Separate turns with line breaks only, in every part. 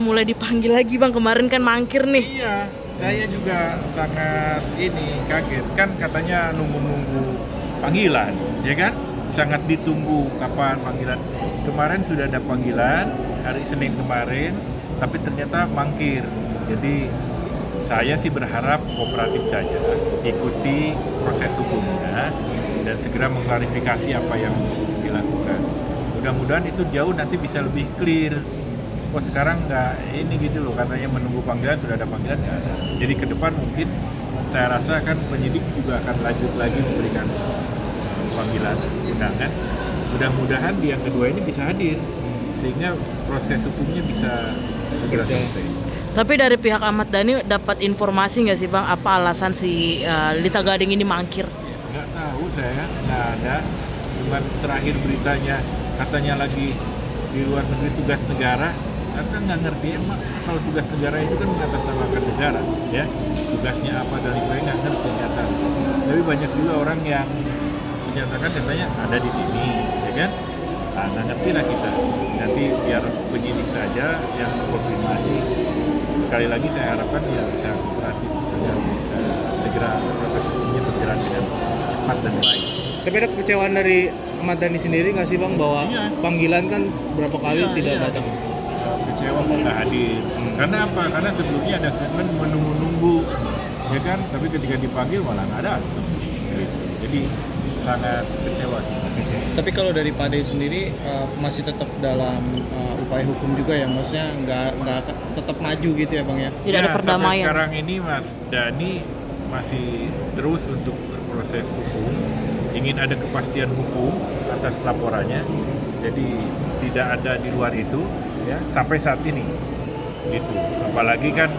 Mulai dipanggil lagi bang, kemarin kan mangkir nih.
Iya, saya juga sangat kaget kan, katanya nunggu-nunggu panggilan, ya kan? Sangat ditunggu kapan panggilan. Kemarin sudah ada panggilan hari Senin kemarin, tapi ternyata mangkir. Jadi saya sih berharap kooperatif saja, ikuti proses hukumnya dan segera mengklarifikasi apa yang dilakukan. Mudah-mudahan itu jauh nanti bisa lebih clear. Kok sekarang nggak ini gitu loh, katanya menunggu panggilan, sudah ada panggilan nggak ada. Jadi ke depan mungkin saya rasa kan penyidik juga akan lanjut lagi memberikan panggilan undangan. Mudah-mudahan di yang kedua ini bisa hadir sehingga proses hukumnya bisa segera selesai.
Tapi dari pihak Ahmad Dhani dapat informasi nggak sih bang, apa alasan si Lita Gading ini mangkir?
Nggak tahu saya, nggak ada. Cuman terakhir beritanya katanya lagi di luar negeri tugas negara. Kita nggak ngerti emang kalau tugas negara itu kan mengatasnamakan negara, ya tugasnya apa dan lain-lain nggak ngerti ternyata. Tapi banyak juga orang yang menyatakan katanya ada di sini, ya kan? Nah, nggak ngerti lah kita. Nanti biar penyidik saja yang konfirmasi. Sekali lagi saya harapkan ya bisa kooperatif agar bisa segera proses hukumnya berjalan dengan cepat dan baik.
Tapi ada kekecewaan dari Ahmad Dhani sendiri nggak sih bang, bahwa panggilan kan berapa kali tidak datang?
Kecewa nggak hadir. Karena apa? Karena sebelumnya ada statement menunggu-nunggu, ya kan? Tapi ketika dipanggil malah nggak ada. Gitu. Jadi sangat kecewa.
Tapi kalau dari Pak Dey sendiri masih tetap dalam upaya hukum juga ya, maksudnya nggak tetap maju gitu ya bang ya?
Tidak ada perdamaian.
Sampai sekarang ini Mas Dhani masih terus untuk berproses hukum, ingin ada kepastian hukum atas laporannya. Jadi tidak ada di luar itu, ya sampai saat ini. Gitu. Apalagi kan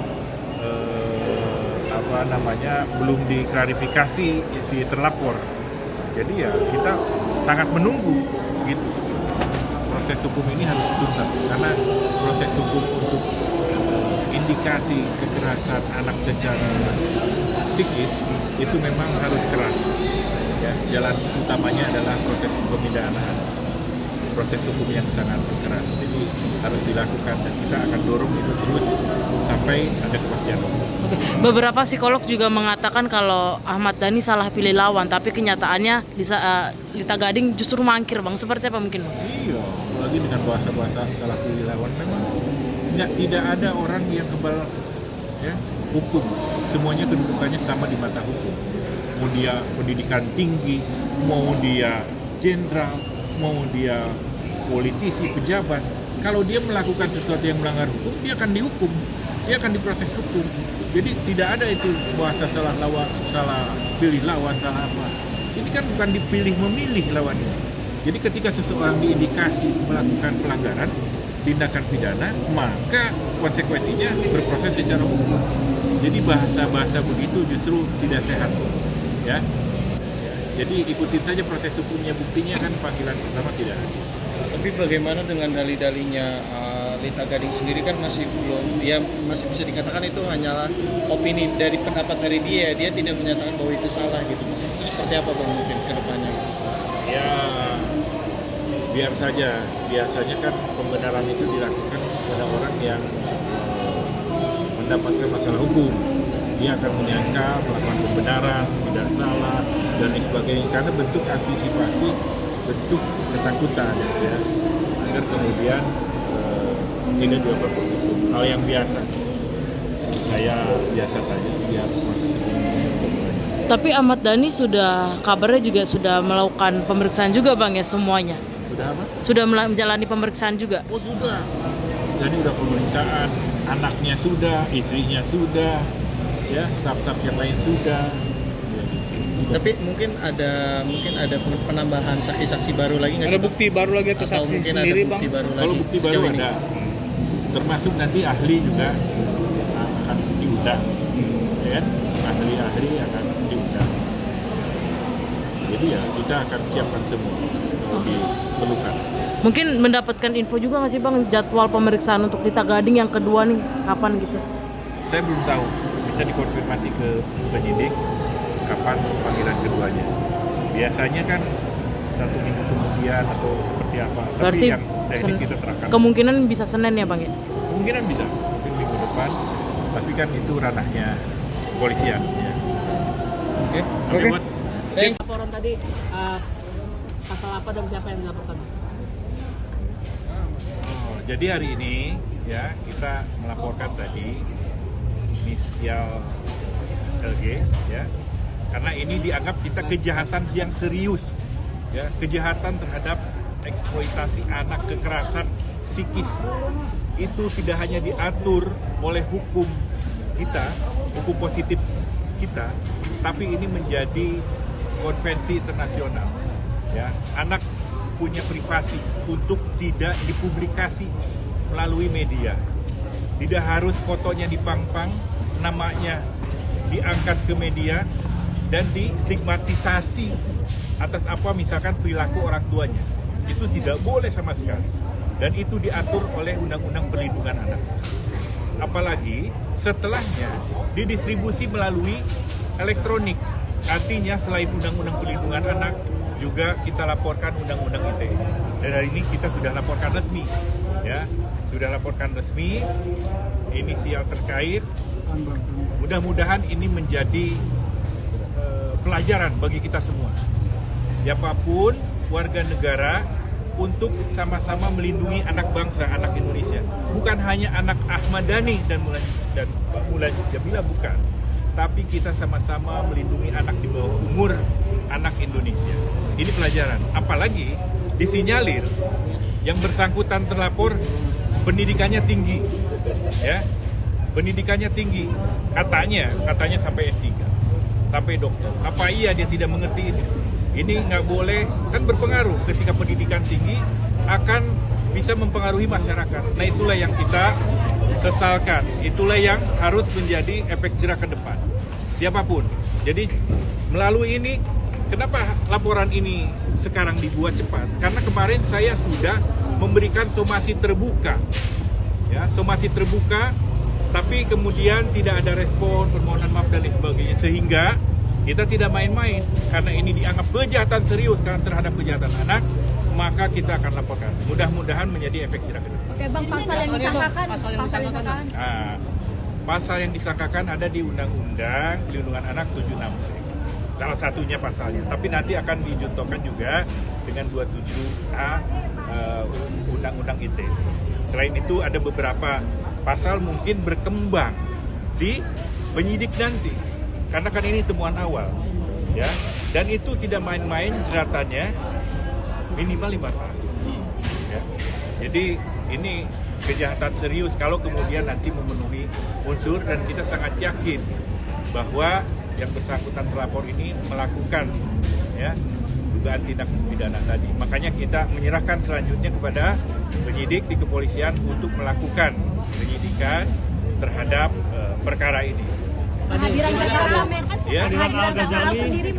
belum diklarifikasi si terlapor. Jadi ya kita sangat menunggu gitu. Proses hukum ini harus tuntas karena proses hukum untuk indikasi kekerasan anak secara psikis itu memang harus keras. Ya, jalan utamanya adalah proses pemindahan anak. Proses hukum yang sangat keras, jadi harus dilakukan dan kita akan dorong itu terus sampai ada kepastian hukum.
Beberapa psikolog juga mengatakan kalau Ahmad Dhani salah pilih lawan, tapi kenyataannya Lita Gading justru mangkir bang. Seperti apa mungkin bang?
Iya, apalagi dengan bahasa-bahasa salah pilih lawan, memang tidak ada orang yang kebal ya, hukum. Semuanya kedudukannya sama di mata hukum. Mau dia pendidikan tinggi, mau dia jenderal, mau dia politisi, pejabat, kalau dia melakukan sesuatu yang melanggar hukum, dia akan dihukum, dia akan diproses hukum. Jadi tidak ada itu bahasa salah lawan, salah pilih lawan, salah apa. Ini kan bukan dipilih memilih lawan ini. Jadi ketika seseorang diindikasi melakukan pelanggaran, tindakan pidana, maka konsekuensinya berproses secara hukum. Jadi bahasa-bahasa begitu justru tidak sehat, ya. Jadi ikutin saja proses hukumnya, buktinya kan panggilan pertama tidak ada.
Tapi bagaimana dengan dalih-dalihnya Lita Gading sendiri, kan masih belum, ya masih bisa dikatakan itu hanyalah opini dari pendapat dari dia tidak menyatakan bahwa itu salah gitu. Itu seperti apa bang mungkin ke depannya?
Ya biar saja, biasanya kan pembenaran itu dilakukan pada orang yang mendapatkan masalah hukum. Dia akan menyangka melakukan pembenaran, tidak salah, dan lain sebagainya. Karena bentuk antisipasi, bentuk ketakutan, ya, agar kemudian tidak dilakukan proses hukum. Hal yang biasa. Saya biasa saja, biar proses hukumnya berlanjut.
Tapi Ahmad Dhani sudah, kabarnya juga sudah melakukan pemeriksaan juga bang ya semuanya?
Sudah apa?
Sudah menjalani pemeriksaan juga?
Oh sudah. Jadi udah pemeriksaan, anaknya sudah, istrinya sudah, ya staf-staf yang lain sudah. Ya, gitu.
Tapi mungkin ada penambahan saksi-saksi baru lagi nggak sih?
Ada bukti baru lagi atau saksi
mungkin
sendiri
ada bukti
bang?
baru lagi?
Kalau bukti baru
sejauh ini?
ada, termasuk nanti ahli juga akan diundang, ya kan? Ahli-ahli akan diundang. Jadi ya kita akan siapkan semua kalau diperlukan.
Mungkin mendapatkan info juga nggak sih bang, jadwal pemeriksaan untuk Lita Gading yang kedua nih kapan gitu?
Saya belum tahu, bisa dikonfirmasi ke penyidik kapan panggilan keduanya. Biasanya kan 1 minggu kemudian atau seperti apa.
Berarti
Tapi yang teknis kita serahkan.
kemungkinan bisa Senin ya bang ya?
Kemungkinan bisa, mungkin minggu depan, tapi kan itu ranahnya kepolisian. Ya. Oke, Bos.
Laporan tadi pasal apa dan siapa yang dilaporkan?
Jadi hari ini ya kita melaporkan tadi inisial LG ya, karena ini dianggap kita kejahatan yang serius ya, kejahatan terhadap eksploitasi anak, kekerasan psikis itu tidak hanya diatur oleh hukum kita, hukum positif kita, tapi ini menjadi konvensi internasional ya. Anak punya privasi untuk tidak dipublikasi melalui media. Tidak harus fotonya dipang-pang, namanya diangkat ke media dan distigmatisasi atas apa misalkan perilaku orang tuanya. Itu tidak boleh sama sekali. Dan itu diatur oleh Undang-Undang Perlindungan Anak. Apalagi setelahnya didistribusi melalui elektronik. Artinya selain Undang-Undang Perlindungan Anak, juga kita laporkan Undang-Undang ITE. Dan hari ini kita sudah laporkan resmi, ya, sudah laporkan resmi inisial terkait. Mudah-mudahan ini menjadi pelajaran bagi kita semua. Siapapun warga negara untuk sama-sama melindungi anak bangsa, anak Indonesia. Bukan hanya anak Ahmad Dhani dan Mbak Mulan Jamila, bukan. Tapi kita sama-sama melindungi anak di bawah umur, anak Indonesia. Ini pelajaran. Apalagi disinyalir yang bersangkutan terlapor pendidikannya tinggi, ya, pendidikannya tinggi. Katanya sampai S3, sampai dokter. Apa iya dia tidak mengerti ini? Ini nggak boleh, kan berpengaruh ketika pendidikan tinggi akan bisa mempengaruhi masyarakat. Nah itulah yang kita sesalkan, itulah yang harus menjadi efek jerak ke depan. Siapapun. Jadi melalui ini, kenapa laporan ini sekarang dibuat cepat? Karena kemarin saya sudah memberikan somasi terbuka, ya, somasi terbuka, tapi kemudian tidak ada respon, permohonan maaf dan lain sebagainya, sehingga kita tidak main-main, karena ini dianggap kejahatan serius karena terhadap kejahatan anak, maka kita akan laporkan. Mudah-mudahan menjadi efek jerak.
Oke Bang, pasal yang disangkakan.
Nah, pasal yang disangkakan ada di Undang-Undang Perlindungan Anak 76C. Salah satunya pasalnya, tapi nanti akan dijuntokan juga dengan 27A Undang-Undang ITE. Selain itu ada beberapa pasal mungkin berkembang di penyidik nanti. Karena kan ini temuan awal, ya, dan itu tidak main-main jeratannya, minimal 5 tahun. Ya. Jadi ini kejahatan serius kalau kemudian nanti memenuhi unsur, dan kita sangat yakin bahwa yang bersangkutan terlapor ini melakukan, ya, dugaan tindak pidana tadi. Makanya kita menyerahkan selanjutnya kepada penyidik di kepolisian untuk melakukan penyidikan terhadap perkara ini.
Kehadiran Al-Ghazali
Ya,
sendiri